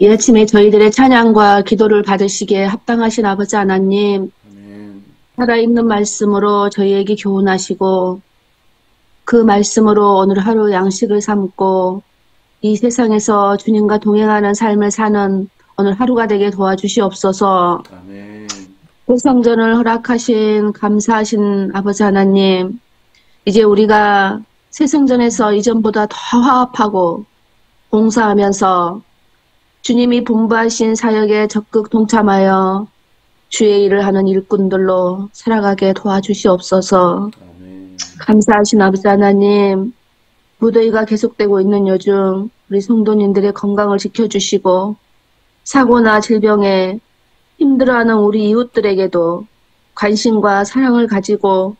이 아침에 저희들의 찬양과 기도를 받으시기에 합당하신 아버지 하나님, 아멘. 살아있는 말씀으로 저희에게 교훈하시고 그 말씀으로 오늘 하루 양식을 삼고 이 세상에서 주님과 동행하는 삶을 사는 오늘 하루가 되게 도와주시옵소서. 아멘. 새성전을 허락하신 감사하신 아버지 하나님, 이제 우리가 새성전에서 이전보다 더 화합하고 봉사하면서 주님이 분부하신 사역에 적극 동참하여 주의 일을 하는 일꾼들로 살아가게 도와주시옵소서. 아멘. 감사하신 아버지 하나님, 무더위가 계속되고 있는 요즘 우리 성도님들의 건강을 지켜주시고 사고나 질병에 힘들어하는 우리 이웃들에게도 관심과 사랑을 가지고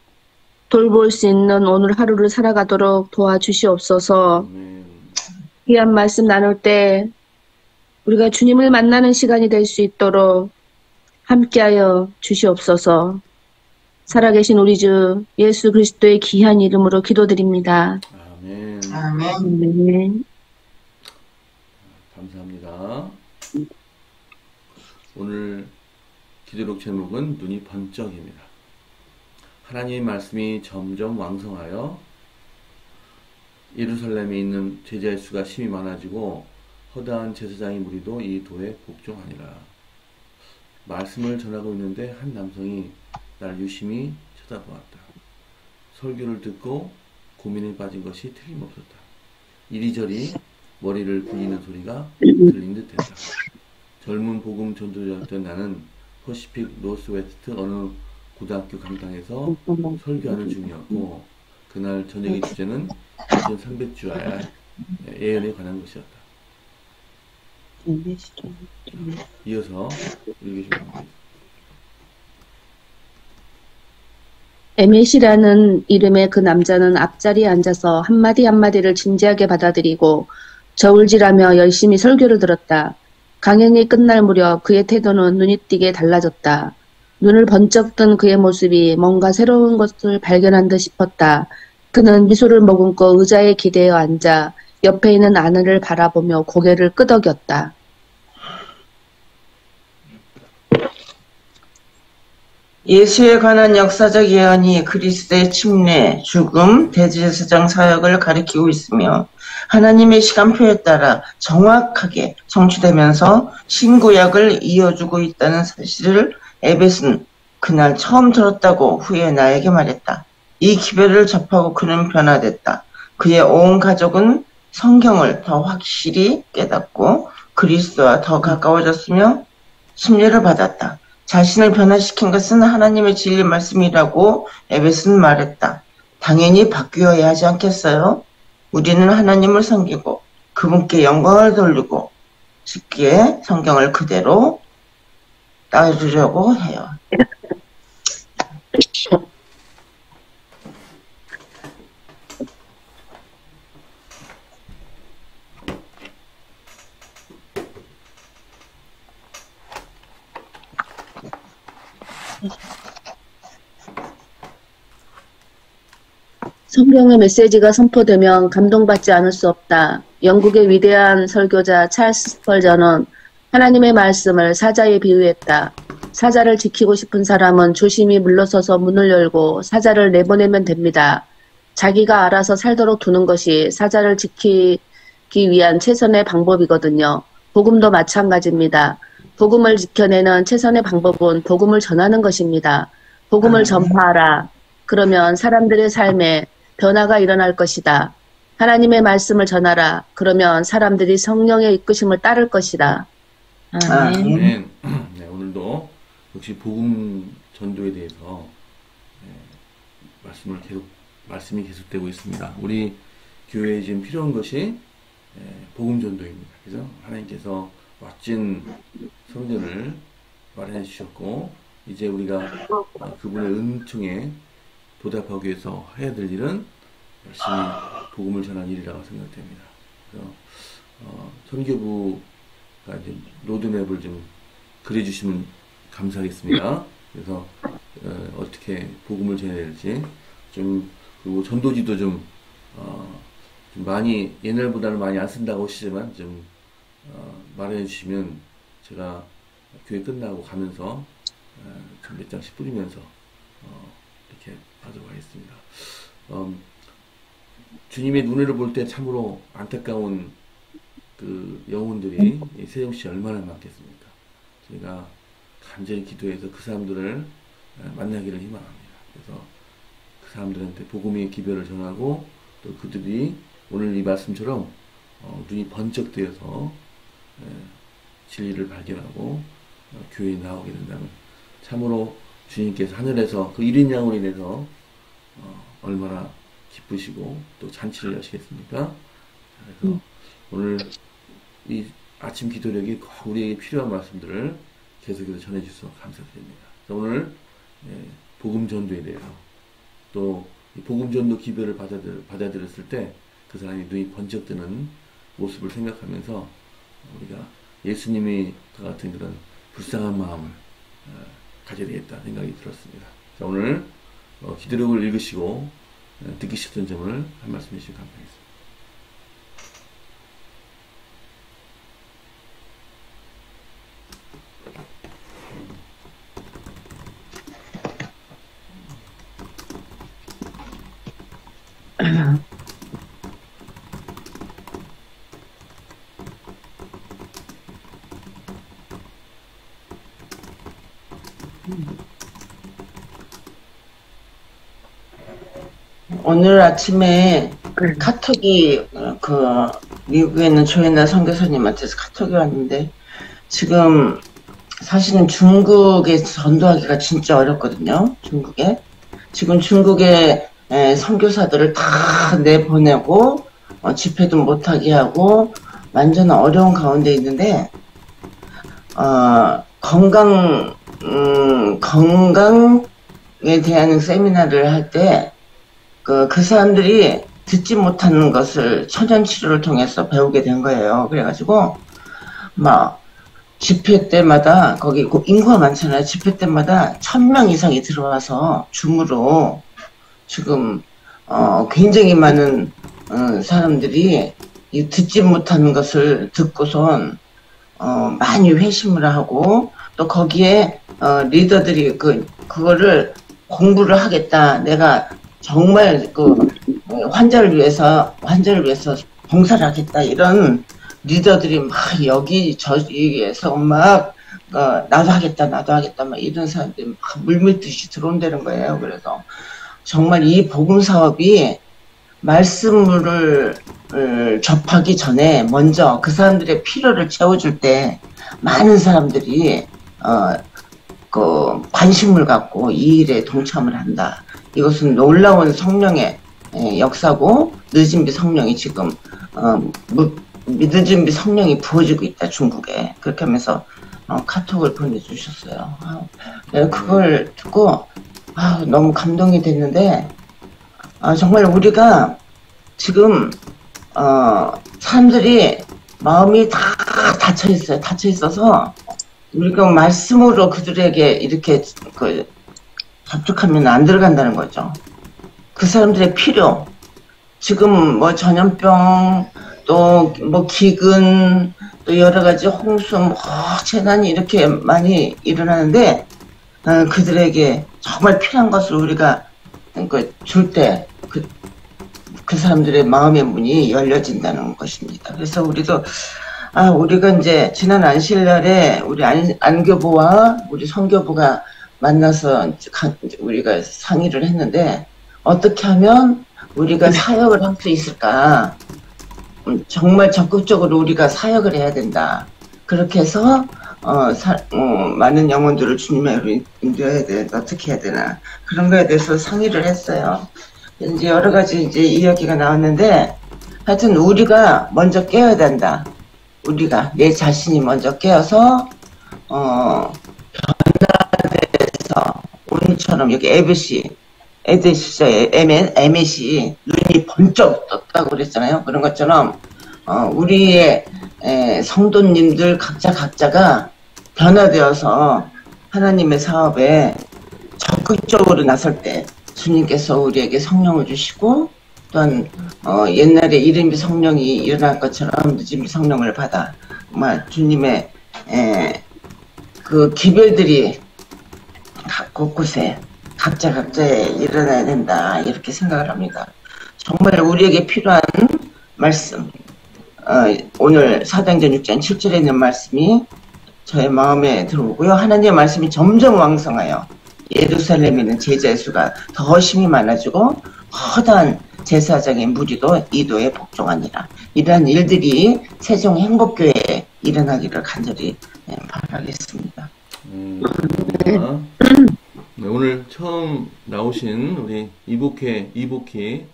돌볼 수 있는 오늘 하루를 살아가도록 도와주시옵소서. 아멘. 귀한 말씀 나눌 때 우리가 주님을 만나는 시간이 될 수 있도록 함께하여 주시옵소서. 살아계신 우리 주 예수 그리스도의 귀한 이름으로 기도드립니다. 아멘. 아멘. 네. 감사합니다. 오늘 기도록 제목은 눈이 번쩍입니다. 하나님의 말씀이 점점 왕성하여 예루살렘에 있는 제자의 수가 심히 많아지고 허다한 제사장의 무리도 이 도에 복종하니라. 말씀을 전하고 있는데 한 남성이 날 유심히 쳐다보았다. 설교를 듣고 고민에 빠진 것이 틀림없었다. 이리저리 머리를 굴리는 소리가 들린 듯했다. 젊은 복음 전도자였던 나는 퍼시픽 노스웨스트 어느 고등학교 강당에서 설교하는 중이었고 그날 저녁의 주제는 2300주야의 예언에 관한 것이었다. 이어서 읽으시면 에멧이라는 이름의 그 남자는 앞자리에 앉아서 한마디 한마디를 진지하게 받아들이고 저울질하며 열심히 설교를 들었다. 강연이 끝날 무렵 그의 태도는 눈이 띄게 달라졌다. 눈을 번쩍 뜬 그의 모습이 뭔가 새로운 것을 발견한 듯 싶었다. 그는 미소를 머금고 의자에 기대어 앉아 옆에 있는 아내를 바라보며 고개를 끄덕였다. 예수에 관한 역사적 예언이 그리스도의 침례, 죽음, 대제사장 사역을 가리키고 있으며 하나님의 시간표에 따라 정확하게 성취되면서 신구약을 이어주고 있다는 사실을 에벳은 그날 처음 들었다고 후에 나에게 말했다. 이 기별을 접하고 그는 변화됐다. 그의 온 가족은 성경을 더 확실히 깨닫고 그리스도와 더 가까워졌으며 침례를 받았다. 자신을 변화시킨 것은 하나님의 진리 말씀이라고 에벳은 말했다. 당연히 바뀌어야 하지 않겠어요? 우리는 하나님을 섬기고 그분께 영광을 돌리고 싶기에 성경을 그대로 따르려고 해요. 성경의 메시지가 선포되면 감동받지 않을 수 없다. 영국의 위대한 설교자 찰스 스펄전은 하나님의 말씀을 사자에 비유했다. 사자를 지키고 싶은 사람은 조심히 물러서서 문을 열고 사자를 내보내면 됩니다. 자기가 알아서 살도록 두는 것이 사자를 지키기 위한 최선의 방법이거든요. 복음도 마찬가지입니다. 복음을 지켜내는 최선의 방법은 복음을 전하는 것입니다. 복음을 전파하라. 그러면 사람들의 삶에 변화가 일어날 것이다. 하나님의 말씀을 전하라. 그러면 사람들이 성령의 이끄심을 따를 것이다. 아멘. 아멘. 네, 오늘도 역시 복음 전도에 대해서 말씀이 계속되고 있습니다. 우리 교회에 지금 필요한 것이 복음 전도입니다. 그래서 하나님께서 멋진 성전을 마련해 주셨고 이제 우리가 그분의 은총에 보답하기 위해서 해야 될 일은 열심히 복음을 전하는 일이라고 생각됩니다. 그래서 선교부가 이제 로드맵을 좀 그려주시면 감사하겠습니다. 그래서 어떻게 복음을 전해야 될지 그리고 전도지도 좀 많이 옛날보다는 많이 안 쓴다고 하시지만 좀 마련해 주시면 제가 교회 끝나고 가면서 몇 장씩 뿌리면서 이렇게 하도록 하겠습니다. 주님의 눈으로 볼 때 참으로 안타까운 그 영혼들이 세종시에 얼마나 많겠습니까? 저희가 간절히 기도해서 그 사람들을 만나기를 희망합니다. 그래서 그 사람들한테 복음의 기별을 전하고 또 그들이 오늘 이 말씀처럼 눈이 번쩍 뜨여서 진리를 발견하고 교회에 나오게 된다면 참으로 주님께서 하늘에서 그 1인 양으로 인해서 얼마나 기쁘시고 또 잔치를 여시겠습니까? 그래서 오늘 이 아침 기도력이 꼭 우리에게 필요한 말씀들을 계속해서 전해주셔서 감사드립니다. 오늘 복음 전도에 대해서 또 복음 전도 기별을 받아들였을 때 그 사람이 눈이 번쩍 뜨는 모습을 생각하면서 우리가 예수님의 같은 그런 불쌍한 마음을 가져야 되겠다 생각이 들었습니다. 자, 오늘 기도력을 읽으시고 듣기 싫던 점을 한 말씀 해주시면 감사하겠습니다. 오늘 아침에 카톡이 미국에 있는 조혜나 선교사님한테서 카톡이 왔는데 지금 사실은 중국에 전도하기가 진짜 어렵거든요. 중국에 지금 중국에 선교사들을 다 내보내고 집회도 못하게 하고 완전 어려운 가운데 있는데 건강에 대한 세미나를 할 때 그 사람들이 듣지 못하는 것을 천연치료를 통해서 배우게 된 거예요. 그래가지고 막 집회 때마다 거기 인구가 많잖아요. 집회 때마다 1000명 이상이 들어와서 줌으로 지금 굉장히 많은 사람들이 이 듣지 못하는 것을 듣고선 많이 회심을 하고 또 거기에 리더들이 그거를 공부를 하겠다. 내가 정말 환자를 위해서 봉사를 하겠다. 이런 리더들이 막 여기저기에서 막 나도 하겠다 막 이런 사람들이 막 물밀듯이 들어온다는 거예요. 그래서 정말 이 복음 사업이 말씀을 접하기 전에 먼저 그 사람들의 필요를 채워줄 때 많은 사람들이 관심을 갖고 이 일에 동참을 한다. 이것은 놀라운 성령의 역사고 늦은 비 성령이 지금 늦은 비 성령이 부어지고 있다. 중국에 그렇게 하면서 카톡을 보내주셨어요. 그걸 듣고 너무 감동이 됐는데 정말 우리가 지금 사람들이 마음이 다 닫혀 있어요. 닫혀 있어서 우리가 말씀으로 그들에게 이렇게 접촉하면 안 들어간다는 거죠. 그 사람들의 필요, 지금 뭐 전염병, 또 뭐 기근, 또 여러 가지 홍수, 재난이 이렇게 많이 일어나는데 그들에게 정말 필요한 것을 우리가 줄 때 그 사람들의 마음의 문이 열려진다는 것입니다. 그래서 우리가 이제 지난 안식일날에 우리 안교부와 우리 선교부가 만나서 우리가 상의를 했는데 어떻게 하면 우리가 사역을 할 수 있을까? 정말 적극적으로 우리가 사역을 해야 된다. 그렇게 해서 많은 영혼들을 주님으로 인도해야 되는데 어떻게 해야 되나 그런 거에 대해서 상의를 했어요. 이제 여러 가지 이제 이야기가 나왔는데 하여튼 우리가 먼저 깨어야 된다. 우리가 내 자신이 먼저 깨어서 변화돼서 오늘처럼 여기 에드시 눈이 번쩍 떴다고 그랬잖아요. 그런 것처럼 우리의 성도님들 각자가 변화되어서 하나님의 사업에 적극적으로 나설 때 주님께서 우리에게 성령을 주시고 또한 옛날에 이른비 성령이 일어날 것처럼 늦은비 성령을 받아 주님의 그 기별들이 각 곳곳에 각자에 일어나야 된다 이렇게 생각을 합니다. 정말 우리에게 필요한 말씀, 오늘 사도행전 6장 7절에 있는 말씀이 저의 마음에 들어오고요. 하나님의 말씀이 점점 왕성하여 예루살렘에 있는 제자의 수가 더 힘이 많아지고 허다한 제사장의 무리도 이도에 복종하니라. 이러한 일들이 세종 행복교회에 일어나기를 간절히 바라겠습니다. 네, 오늘 처음 나오신 우리 이복희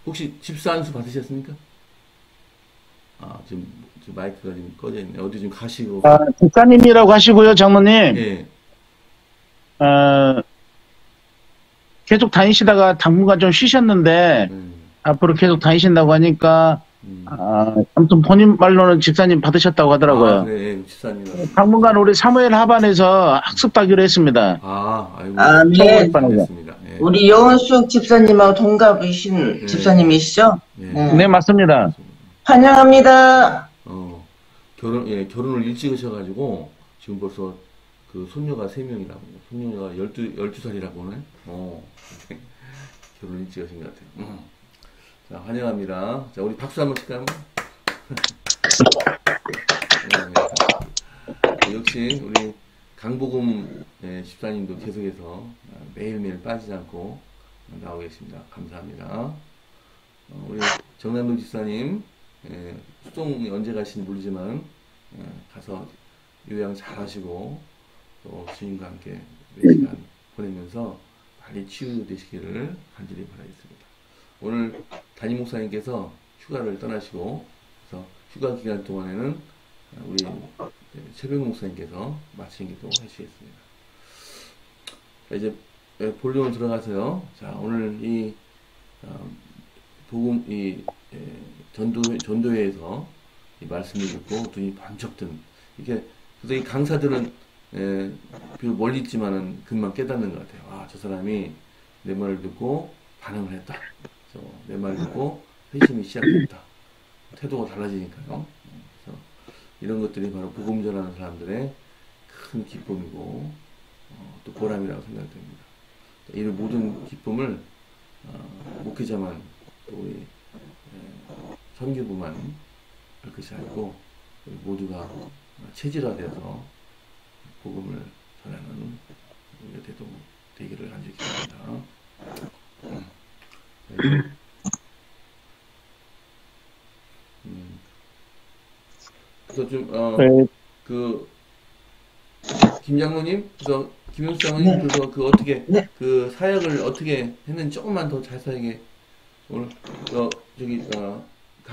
혹시 집사 안수 받으셨습니까? 지금 마이크가 지금 꺼져 있네. 어디 좀 가시고. 집사님이라고 하시고요, 장로님. 예. 계속 다니시다가 당분간 좀 쉬셨는데, 앞으로 계속 다니신다고 하니까, 아무튼 본인 말로는 집사님 받으셨다고 하더라고요. 네, 집사님. 당분간 우리 사무엘 하반에서 학습하기로 했습니다. 아이고. 네. 네. 우리 여원숙 집사님하고 동갑이신 집사님이시죠? 네, 맞습니다. 환영합니다. 결혼을 일찍 하셔가지고, 지금 벌써 그 손녀가 3명이라고, 손녀가 12살이라고 하네? 결혼 일찍 하신 것 같아요. 자, 환영합니다. 자, 우리 박수 한번 칠까요? 역시, 우리 강복음 집사님도 계속해서 매일매일 빠지지 않고 나오고 계십니다. 감사합니다. 우리 정남동 집사님, 수동이 언제 가시는지 모르지만, 가서 요양 잘 하시고, 또 주님과 함께 몇 시간 보내면서 빨리 치유되시기를 간절히 바라겠습니다. 오늘 담임 목사님께서 휴가를 떠나시고, 그래서 휴가 기간 동안에는 우리 최병 목사님께서 마치는 기도 하시겠습니다. 자, 이제 본론으로 들어가서요. 자, 오늘 이 복음 전도회에서 이 말씀을 듣고 눈이 번쩍 든 이게 그래서 이 강사들은 비록 멀리 있지만은 금방 깨닫는 것 같아요. 저 사람이 내 말을 듣고 반응을 했다. 내 말을 듣고 회심이 시작했다. 태도가 달라지니까요. 그래서 이런 것들이 바로 복음 전하는 사람들의 큰 기쁨이고 또 보람이라고 생각됩니다. 이런 모든 기쁨을 목회자만 또 우리 선교부만 할 것이 아니고 우리 모두가 체질화되어서 복음을 전하는 우리가 되기를 간절히 기도합니다. 그래서 좀 김 장로님, 그래서 김용수 장로님, 그래서 그 어떻게 그 사역을 어떻게 했는지 조금만 더 자세하게 오늘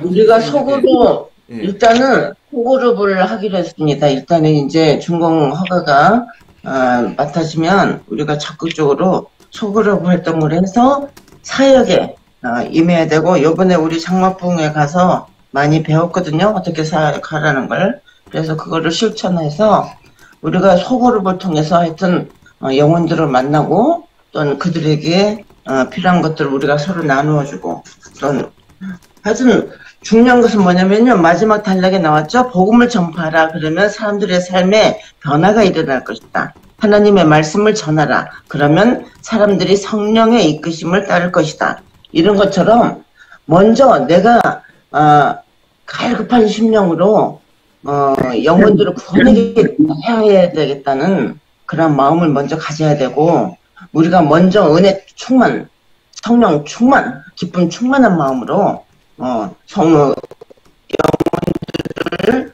우리가 소그룹 일단은 소그룹을 하기로 했습니다. 일단은 이제 준공 허가가 맡아지면 우리가 적극적으로 소그룹 활동을 해서 사역에 임해야 되고, 이번에 우리 장마풍에 가서 많이 배웠거든요. 어떻게 사역하라는 걸. 그래서 그거를 실천해서 우리가 소그룹을 통해서 하여튼 영혼들을 만나고, 또는 그들에게 필요한 것들을 우리가 서로 나누어주고, 또는 하여튼 중요한 것은 뭐냐면요, 마지막 단락에 나왔죠. 복음을 전파하라. 그러면 사람들의 삶에 변화가 일어날 것이다. 하나님의 말씀을 전하라. 그러면 사람들이 성령의 이끄심을 따를 것이다. 이런 것처럼 먼저 내가 갈급한 심령으로 영혼들을 구원해야 되겠다는 그런 마음을 먼저 가져야 되고, 우리가 먼저 은혜 충만, 성령 충만, 기쁨 충만한 마음으로 영혼들을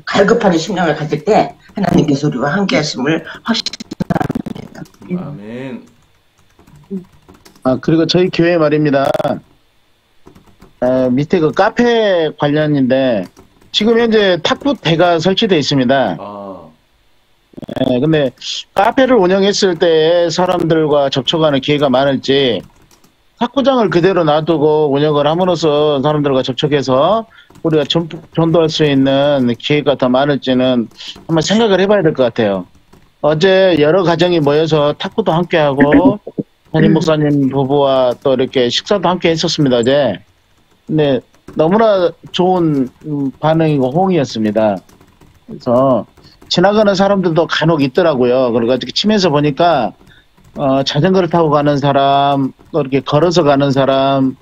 갈급한 심령을 가질 때 하나님께서 우리와 함께 하심을 확신합니다. 아멘. 그리고 저희 교회 말입니다. 밑에 그 카페 관련인데 지금 현재 탁구대가 설치되어 있습니다. 근데 카페를 운영했을 때 사람들과 접촉하는 기회가 많을지, 탁구장을 그대로 놔두고 운영을 함으로써 사람들과 접촉해서 우리가 전도할 수 있는 기회가 더 많을지는 한번 생각을 해봐야 될 것 같아요. 어제 여러 가정이 모여서 탁구도 함께하고 담임 목사님 부부와 또 이렇게 식사도 함께 했었습니다, 어제. 근데 너무나 좋은 반응이고 호응이었습니다. 그래서 지나가는 사람들도 간혹 있더라고요. 그래가지고 치면서 보니까 자전거를 타고 가는 사람, 또 이렇게 걸어서 가는 사람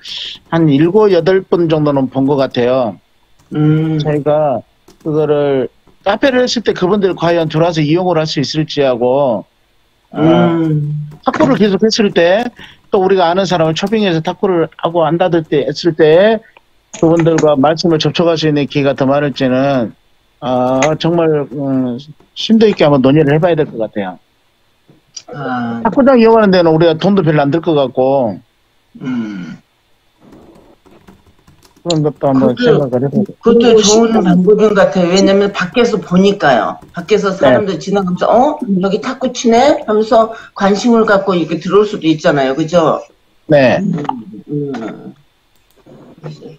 한 7, 8분 정도는 본 것 같아요. 저희가 그거를 카페를 했을 때 그분들 과연 들어와서 이용을 할 수 있을지 하고 탁구를 계속 했을 때 또 우리가 아는 사람을 초빙해서 탁구를 하고 한다들 때 했을 때 그분들과 말씀을 접촉할 수 있는 기회가 더 많을지는 정말 심도 있게 한번 논의를 해봐야 될 것 같아요. 탁구장 이용하는 데는 우리가 돈도 별로 안 들 것 같고 그런 것도 한번 생각을 해봐야 돼요. 그것도 좋은 방법인 것 같아요. 왜냐면 밖에서 보니까요. 밖에서 사람들 지나가면서 여기 탁구 치네? 하면서 관심을 갖고 이렇게 들어올 수도 있잖아요. 그죠? 네.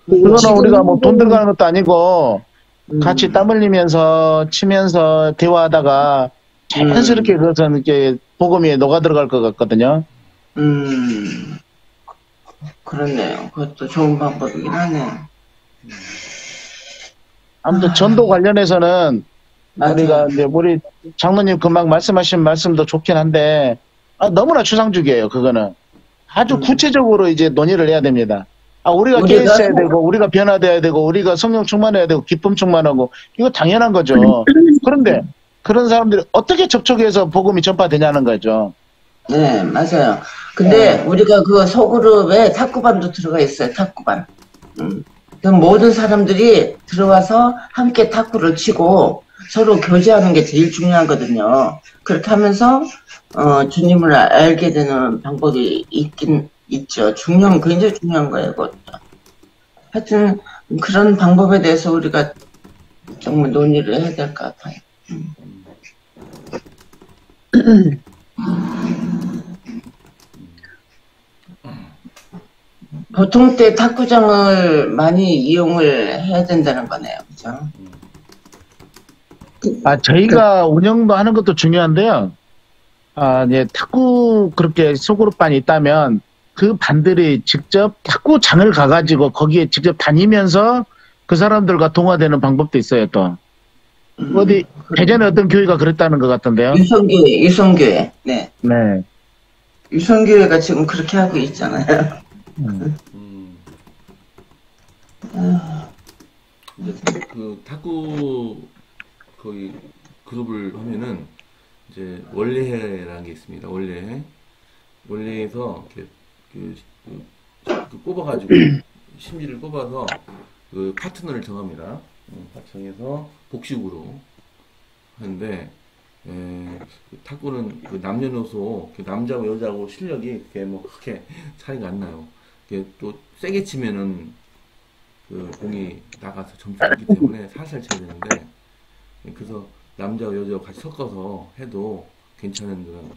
그거는 우리가 뭐 돈 들어가는 것도 아니고 같이 땀 흘리면서 치면서 대화하다가 자연스럽게 그것은 이렇게 복음이 녹아 들어갈 것 같거든요. 그렇네요. 그것도 좋은 방법이긴 하네요. 아무튼 전도 관련해서는 맞아요. 우리가 이제 우리 장로님 금방 말씀하신 말씀도 좋긴 한데 너무나 추상적이에요. 그거는 아주 구체적으로 이제 논의를 해야 됩니다. 우리가 깨 있어야 되고 우리가 변화돼야 되고 우리가 성령 충만해야 되고 기쁨 충만하고 이거 당연한 거죠. 그런데 그런 사람들이 어떻게 접촉해서 복음이 전파되냐는 거죠. 네, 맞아요. 근데 우리가 그 소그룹에 탁구반도 들어가 있어요. 탁구반. 그럼 모든 사람들이 들어와서 함께 탁구를 치고 서로 교제하는 게 제일 중요하거든요. 그렇게 하면서 주님을 알게 되는 방법이 있긴 있죠. 굉장히 중요한 거예요. 그것도. 하여튼 그런 방법에 대해서 우리가 정말 논의를 해야 될 것 같아요. 보통 때 탁구장을 많이 이용을 해야 된다는 거네요. 그죠? 저희가 운영도 하는 것도 중요한데요. 예, 탁구 그렇게 소그룹반이 있다면 그 반들이 직접 탁구장을 가가지고 거기에 직접 다니면서 그 사람들과 동화되는 방법도 있어요, 또. 어디, 대전에 어떤 교회가 그랬다는 것 같던데요. 유성교회. 네. 네. 유성교회가 지금 그렇게 하고 있잖아요. 그 탁구 거기 그룹을 하면은 이제 원래회라는 게 있습니다. 원래에서 이렇게 그 뽑아가지고 심지를 뽑아서 그 파트너를 정합니다. 파트너에서 복식으로 하는데 그 탁구는 그 남녀노소 남자고 여자고 실력이 그렇게 뭐 크게 차이가 안 나요. 또 세게 치면은 그 공이 나가서 점수가 있기 때문에 살살 쳐야 되는데 그래서 남자와 여자와 같이 섞어서 해도 괜찮은 그런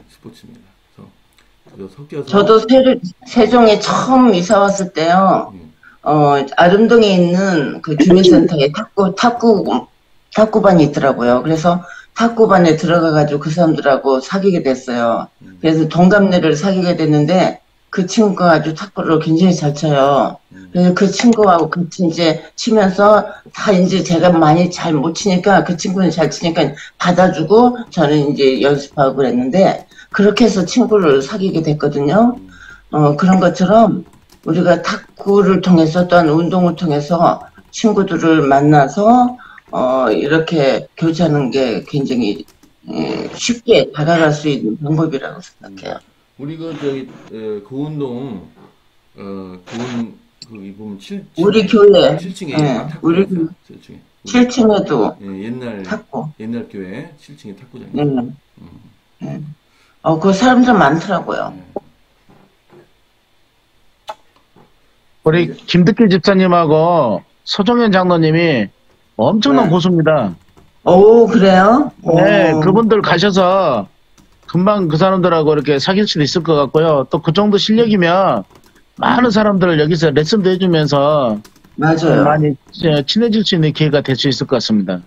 스포츠입니다. 그래서 섞여서 저도 세종에 처음 이사 왔을 때요. 아름동에 있는 그 주민센터에 탁구반이 있더라고요. 그래서 탁구반에 들어가가지고 그 사람들하고 사귀게 됐어요. 그래서 동갑내를 사귀게 됐는데 그 친구가 아주 탁구를 굉장히 잘 쳐요. 그래서 그 친구하고 같이 이제 치면서 다 이제 제가 많이 잘 못 치니까 그 친구는 잘 치니까 받아주고 저는 이제 연습하고 그랬는데 그렇게 해서 친구를 사귀게 됐거든요. 그런 것처럼 우리가 탁구를 통해서 또한 운동을 통해서 친구들을 만나서 이렇게 교제하는 게 굉장히 쉽게 다가갈 수 있는 방법이라고 생각해요. 우리가 그 운동 거기 보면 우리 교회 7층에 우리 7층에도 옛날 교회 7층에 탁구장이 그 사람들 많더라고요. 우리 김득길 집사님하고 서정현 장로님이 엄청난 고수입니다. 오, 그래요? 네, 그분들 가셔서 금방 그 사람들하고 이렇게 사귈 수도 있을 것 같고요. 또 그 정도 실력이면 많은 사람들을 여기서 레슨도 해주면서 맞아요. 많이 친해질 수 있는 기회가 될 수 있을 것 같습니다.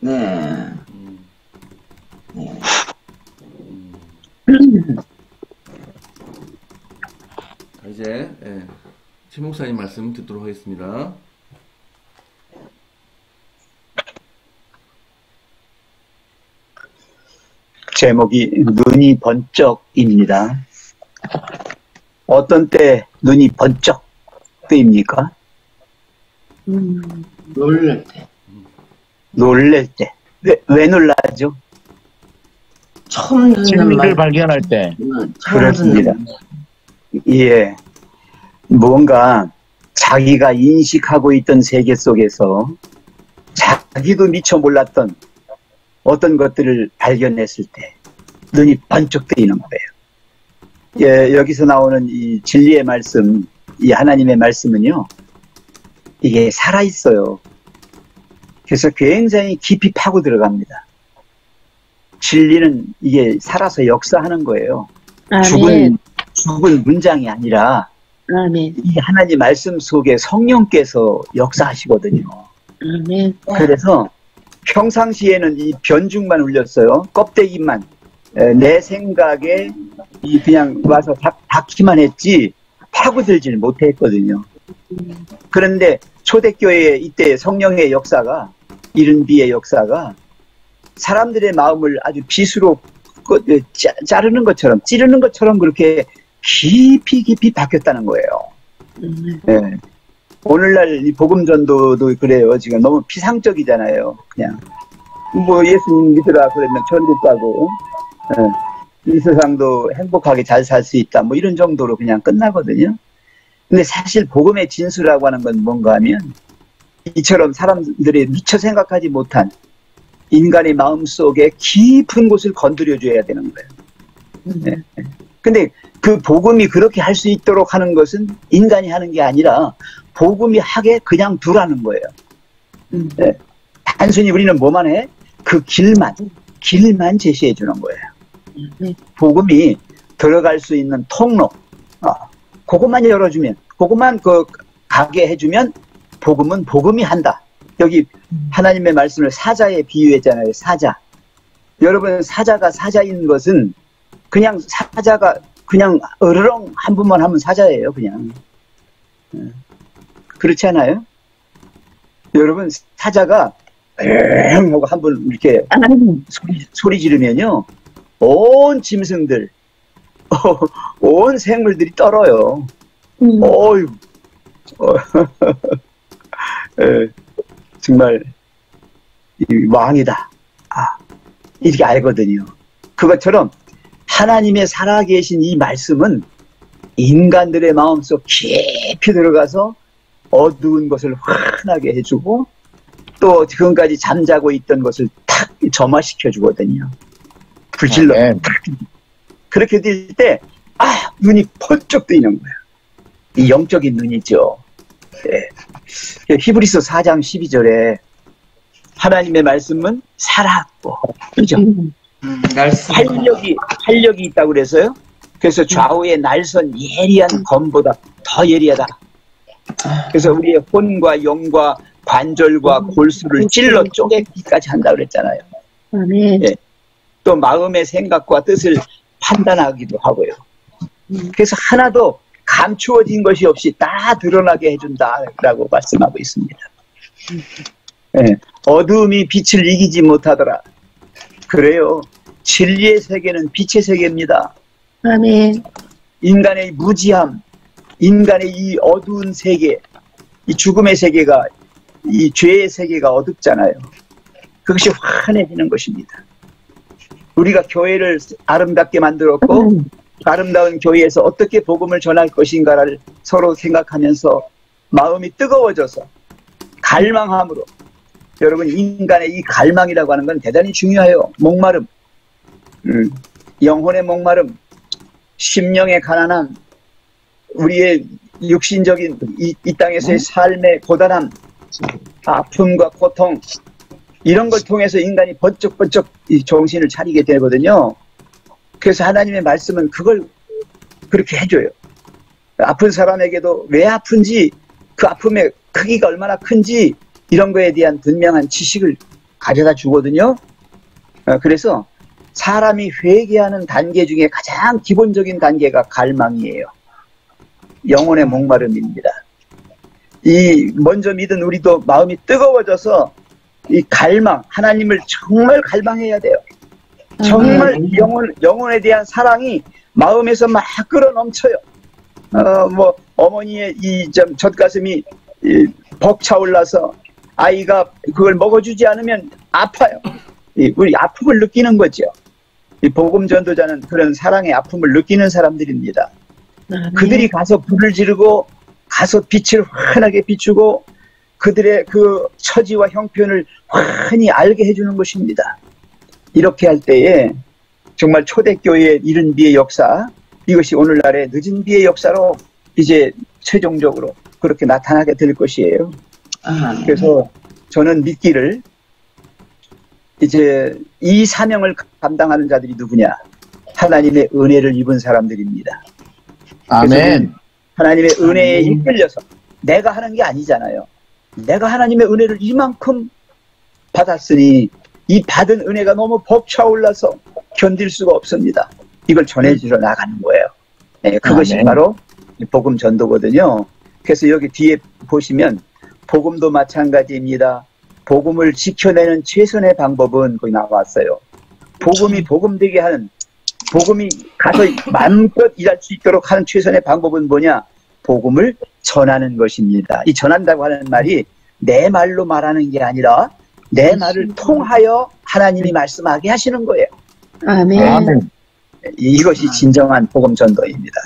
네. 이제 최 목사님 말씀 듣도록 하겠습니다. 제목이 눈이 번쩍입니다. 어떤 때 눈이 번쩍 뜨입니까? 놀랄 때. 놀랄 때. 왜 놀라죠? 처음 듣는 진리를 말. 발견할 때. 처음 그렇습니다. 듣는 말. 예. 뭔가 자기가 인식하고 있던 세계 속에서 자기도 미처 몰랐던 어떤 것들을 발견했을 때 눈이 번쩍 뜨이는 거예요. 예, 여기서 나오는 이 진리의 말씀, 이 하나님의 말씀은요, 이게 살아있어요. 그래서 굉장히 깊이 파고 들어갑니다. 진리는 이게 살아서 역사하는 거예요. 아멘. 죽은 문장이 아니라 아멘. 이 하나님 말씀 속에 성령께서 역사하시거든요. 아멘. 그래서 평상시에는 이 변죽만 울렸어요. 껍데기만. 내 생각에 그냥 와서 닿기만 했지 파고들질 못했거든요. 그런데 초대교회 이때 성령의 역사가, 이른비의 역사가 사람들의 마음을 아주 빗으로 자르는 것처럼, 찌르는 것처럼 그렇게 깊이 바뀌었다는 거예요. 네. 오늘날 이 복음전도도 그래요. 지금 너무 피상적이잖아요. 그냥 뭐 예수님 믿으라 그러면 천국 가고, 이 세상도 행복하게 잘 살 수 있다, 뭐 이런 정도로 그냥 끝나거든요. 근데 사실 복음의 진수라고 하는 건 뭔가 하면 이처럼 사람들이 미처 생각하지 못한 인간의 마음속에 깊은 곳을 건드려 줘야 되는 거예요. 네. 근데 그 복음이 그렇게 할 수 있도록 하는 것은 인간이 하는 게 아니라 복음이 하게 그냥 두라는 거예요. 네. 단순히 우리는 뭐만 해? 그 길만 제시해 주는 거예요. 복음이 들어갈 수 있는 통로, 그것만 열어주면, 그것만 가게 해주면 복음은 복음이 한다. 여기 하나님의 말씀을 사자에 비유했잖아요. 사자. 여러분, 사자가 사자인 것은 그냥 사자가 그냥 으르렁 한 번만 하면 사자예요. 그냥. 그렇지 않아요? 여러분, 사자가 하고 한 번 이렇게 소리 지르면요, 온 짐승들, 온 생물들이 떨어요. 어휴, 정말 왕이다. 이렇게 알거든요. 그것처럼 하나님의 살아계신 이 말씀은 인간들의 마음속 깊이 들어가서 어두운 것을 환하게 해주고, 또 지금까지 잠자고 있던 것을 탁 점화시켜 주거든요. 불질러. 그렇게 될 때, 눈이 번쩍 뜨이는 거예요. 이 영적인 눈이죠. 네. 히브리서 4장 12절에 하나님의 말씀은 살았고, 그죠? 활력이 있다고 그래서요. 그래서 좌우의 날선 예리한 검보다 더 예리하다. 그래서 우리의 혼과 영과 관절과 골수를 찔러 쪼개기까지 한다고 그랬잖아요. 예. 또 마음의 생각과 뜻을 판단하기도 하고요. 그래서 하나도 감추어진 것이 없이 다 드러나게 해준다라고 말씀하고 있습니다. 예. 어두움이 빛을 이기지 못하더라. 그래요. 진리의 세계는 빛의 세계입니다. 아멘. 인간의 무지함, 인간의 이 어두운 세계, 이 죽음의 세계가, 이 죄의 세계가 어둡잖아요. 그것이 환해지는 것입니다. 우리가 교회를 아름답게 만들었고, 아름다운 교회에서 어떻게 복음을 전할 것인가를 서로 생각하면서 마음이 뜨거워져서 갈망함으로, 여러분, 인간의 이 갈망이라고 하는 건 대단히 중요해요. 목마름, 영혼의 목마름, 심령의 가난함, 우리의 육신적인 이 땅에서의 삶의 고단함, 아픔과 고통, 이런 걸 통해서 인간이 번쩍번쩍 이 정신을 차리게 되거든요. 그래서 하나님의 말씀은 그걸 그렇게 해줘요. 아픈 사람에게도 왜 아픈지, 그 아픔의 크기가 얼마나 큰지, 이런 거에 대한 분명한 지식을 가져다 주거든요. 그래서 사람이 회개하는 단계 중에 가장 기본적인 단계가 갈망이에요. 영혼의 목마름입니다. 이 먼저 믿은 우리도 마음이 뜨거워져서 이 갈망, 하나님을 정말 갈망해야 돼요. 정말 영혼에 대한 사랑이 마음에서 막 끌어 넘쳐요. 뭐 어머니의 이 젖가슴이 벅차올라서 아이가 그걸 먹어주지 않으면 아파요. 우리 아픔을 느끼는 거죠. 이 복음 전도자는 그런 사랑의 아픔을 느끼는 사람들입니다. 그들이 가서 불을 지르고 가서 빛을 환하게 비추고 그들의 그 처지와 형편을 환히 알게 해주는 것입니다. 이렇게 할 때에 정말 초대교회의 이른 비의 역사, 이것이 오늘날의 늦은 비의 역사로 이제 최종적으로 그렇게 나타나게 될 것이에요. 그래서 저는 믿기를 이제 이 사명을 감당하는 자들이 누구냐? 하나님의 은혜를 입은 사람들입니다. 아멘. 하나님의 은혜에 이끌려서 내가 하는 게 아니잖아요. 내가 하나님의 은혜를 이만큼 받았으니 이 받은 은혜가 너무 벅차올라서 견딜 수가 없습니다. 이걸 전해주러 나가는 거예요. 네, 그것이 아멘. 바로 복음 전도거든요. 그래서 여기 뒤에 보시면 복음도 마찬가지입니다. 복음을 지켜내는 최선의 방법은 거기 나왔어요. 복음이 복음되게 하는, 복음이 가서 마음껏 일할 수 있도록 하는 최선의 방법은 뭐냐? 복음을 전하는 것입니다. 이 전한다고 하는 말이 내 말로 말하는 게 아니라 내 말을 통하여 하나님이 말씀하게 하시는 거예요. 아멘. 이것이 진정한 복음 전도입니다.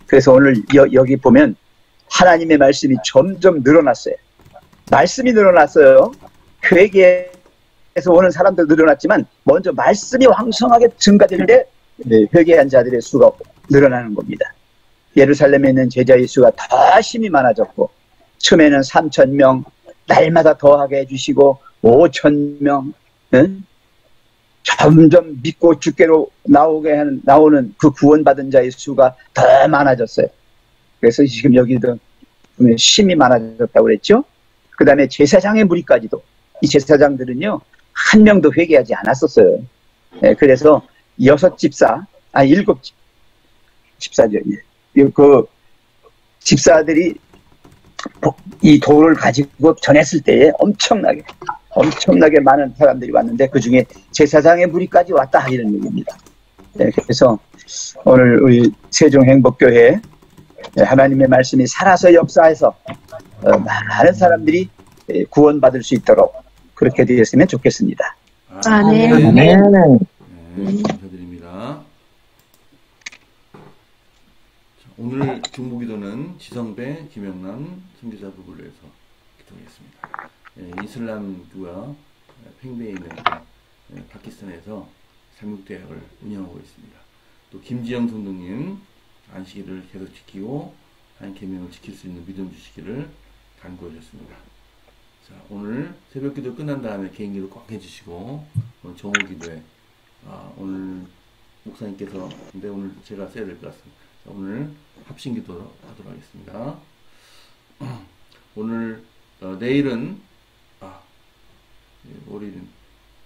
그래서 오늘 여기 보면 하나님의 말씀이 점점 늘어났어요. 말씀이 늘어났어요. 회개에서 오는 사람들 늘어났지만 먼저 말씀이 왕성하게 증가될 때 회개한 자들의 수가 늘어나는 겁니다. 예루살렘에 있는 제자의 수가 더 심히 많아졌고 처음에는 3,000명, 날마다 더하게 해주시고 5,000명, 점점 믿고 주께로 나오는 그 구원받은 자의 수가 더 많아졌어요. 그래서 지금 여기도 심히 많아졌다고 그랬죠. 그 다음에 제사장의 무리까지도, 이 제사장들은요 한 명도 회개하지 않았었어요. 그래서 7 집사죠. 그 집사들이 이 돌을 가지고 전했을 때에 엄청나게 많은 사람들이 왔는데 그 중에 제사장의 무리까지 왔다 이런 얘기입니다. 그래서 오늘 우리 세종행복교회 하나님의 말씀이 살아서 역사해서 많은 사람들이 구원받을 수 있도록 그렇게 되었으면 좋겠습니다. 아멘. 네, 감사드립니다. 자, 오늘 중보기도는 지성배, 김영남 선교사 부부를 위해서 기도하겠습니다. 이슬람교와 팽배에 있는 파키스탄에서 삼육대학을 운영하고 있습니다. 또 김지영 선동님 안식일을 계속 지키고 한 계명을 지킬 수 있는 믿음 주시기를 간구해 주셨습니다. 자, 오늘 새벽기도 끝난 다음에 개인기도 꼭 해주시고 오늘 정오기도에 오늘 목사님께서 근데 오늘 제가 써야 될 것 같습니다. 자, 오늘 합심기도 하도록 하겠습니다. 오늘 내일은 월요일은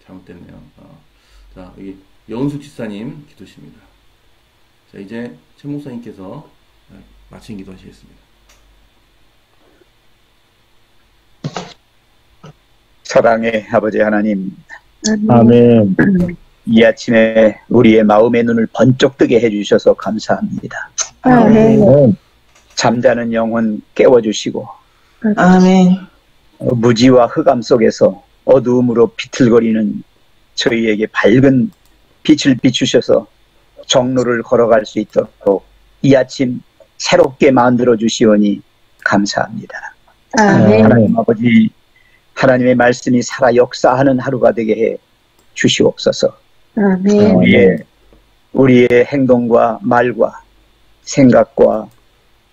잘못됐네요. 자, 여기 여은숙 집사님 기도십니다. 자, 이제 최 목사님께서 마친 기도 하시겠습니다. 사랑의 아버지 하나님, 아멘. 이 아침에 우리의 마음의 눈을 번쩍 뜨게 해주셔서 감사합니다. 아멘. 잠자는 영혼 깨워주시고 아멘. 무지와 흑암 속에서 어두움으로 비틀거리는 저희에게 밝은 빛을 비추셔서 정로를 걸어갈 수 있도록 이 아침 새롭게 만들어 주시오니 감사합니다. 아멘. 하나님 아버지, 하나님의 말씀이 살아 역사하는 하루가 되게 해 주시옵소서. 아멘. 우리의 행동과 말과 생각과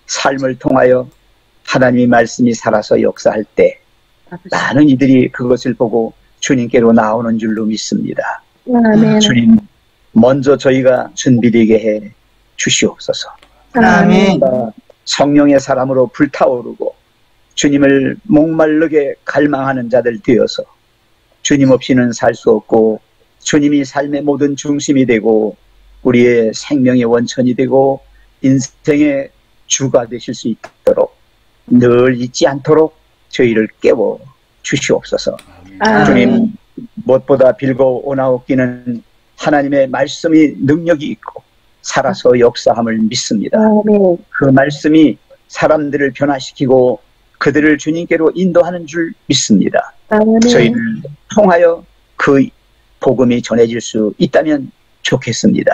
삶을 통하여 하나님의 말씀이 살아서 역사할 때 많은 이들이 그것을 보고 주님께로 나오는 줄로 믿습니다. 아멘. 주님, 먼저 저희가 준비되게 해 주시옵소서. 아멘. 성령의 사람으로 불타오르고 주님을 목마르게 갈망하는 자들 되어서 주님 없이는 살 수 없고 주님이 삶의 모든 중심이 되고 우리의 생명의 원천이 되고 인생의 주가 되실 수 있도록 늘 잊지 않도록 저희를 깨워 주시옵소서. 아멘. 주님, 무엇보다 빌고 오나옵기는 하나님의 말씀이 능력이 있고 살아서 역사함을 믿습니다. 아멘. 그 말씀이 사람들을 변화시키고 그들을 주님께로 인도하는 줄 믿습니다. 아멘. 저희를 통하여 그 복음이 전해질 수 있다면 좋겠습니다.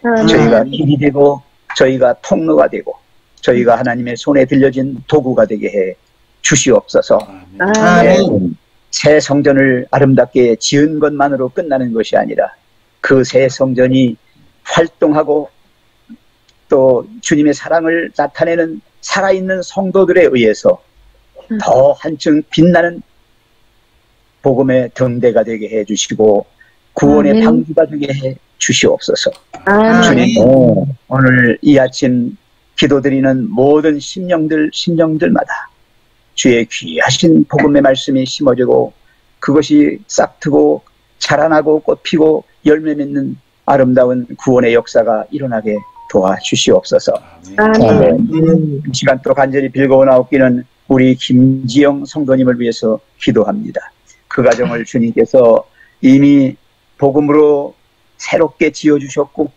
아멘. 저희가 길이 되고 저희가 통로가 되고 저희가 하나님의 손에 들려진 도구가 되게 해 주시옵소서. 아멘. 새 성전을 아름답게 지은 것만으로 끝나는 것이 아니라 그 새 성전이 활동하고 또 주님의 사랑을 나타내는 살아있는 성도들에 의해서 더 한층 빛나는 복음의 등대가 되게 해 주시고 구원의 아멘. 방주가 되게 해 주시옵소서. 아멘. 주님, 오늘 이 아침 기도드리는 모든 심령들마다 주의 귀하신 복음의 말씀이 심어지고 그것이 싹트고 자라나고 꽃피고 열매 맺는 아름다운 구원의 역사가 일어나게 도와주시옵소서. 아멘. 이 시간 또 간절히 빌고나옵기는 우리 김지영 성도님을 위해서 기도합니다. 그 가정을 주님께서 이미 복음으로 새롭게 지어주셨고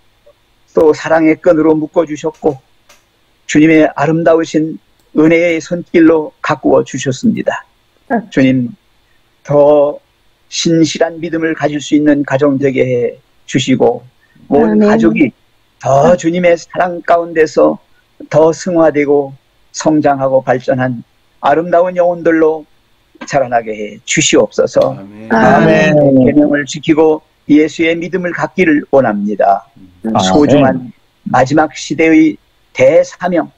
또 사랑의 끈으로 묶어주셨고 주님의 아름다우신 은혜의 손길로 가꾸어 주셨습니다. 주님, 더 신실한 믿음을 가질 수 있는 가정 되게 해 주시고 온 아멘. 가족이 더 주님의 사랑 가운데서 더 승화되고 성장하고 발전한 아름다운 영혼들로 자라나게 해 주시옵소서. 아멘. 계명을 지키고 예수의 믿음을 갖기를 원합니다. 소중한 마지막 시대의 대사명,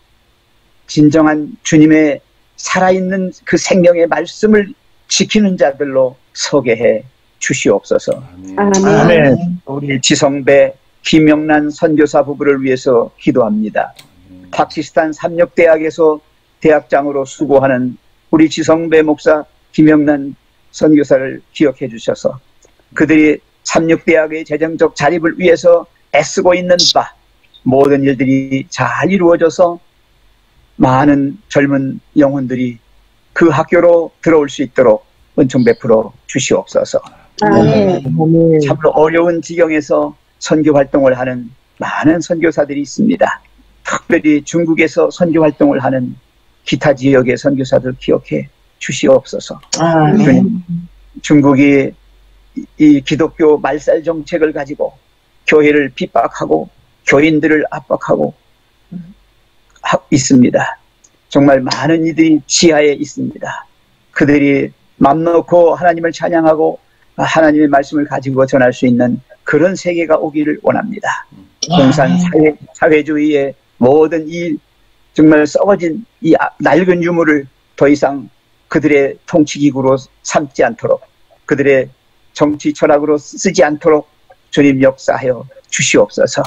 진정한 주님의 살아있는 그 생명의 말씀을 지키는 자들로 서게 해 주시옵소서. 아멘. 우리 지성배 김영란 선교사 부부를 위해서 기도합니다. 파키스탄 삼육대학에서 대학장으로 수고하는 우리 지성배 목사 김영란 선교사를 기억해 주셔서 그들이 삼육대학의 재정적 자립을 위해서 애쓰고 있는 바 모든 일들이 잘 이루어져서 많은 젊은 영혼들이 그 학교로 들어올 수 있도록 은총 베풀어 주시옵소서. 아멘. 참으로 어려운 지경에서 선교 활동을 하는 많은 선교사들이 있습니다. 특별히 중국에서 선교 활동을 하는 기타 지역의 선교사들 기억해 주시옵소서. 주님, 중국이 이 기독교 말살 정책을 가지고 교회를 핍박하고 교인들을 압박하고 있습니다. 정말 많은 이들이 지하에 있습니다. 그들이 맘 놓고 하나님을 찬양하고 하나님의 말씀을 가지고 전할 수 있는 그런 세계가 오기를 원합니다. 공산 사회주의의 모든 이 정말 썩어진 이 낡은 유물을 더 이상 그들의 통치기구로 삼지 않도록 그들의 정치 철학으로 쓰지 않도록 주님 역사하여 주시옵소서.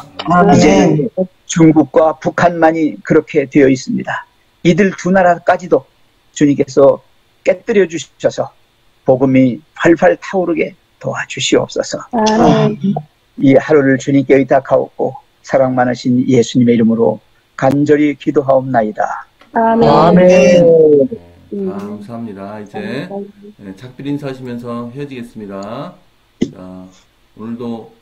이제 중국과 북한만이 그렇게 되어 있습니다. 이들 두 나라까지도 주님께서 깨뜨려 주셔서 복음이 활활 타오르게 도와주시옵소서. 이 하루를 주님께 의탁하옵고 사랑 많으신 예수님의 이름으로 간절히 기도하옵나이다. 아멘. 감사합니다. 이제 작별 인사하시면서 헤어지겠습니다. 자, 오늘도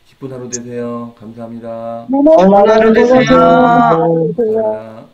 기쁜 하루 되세요. 감사합니다. 오늘 하루 되세요. 감사합니다.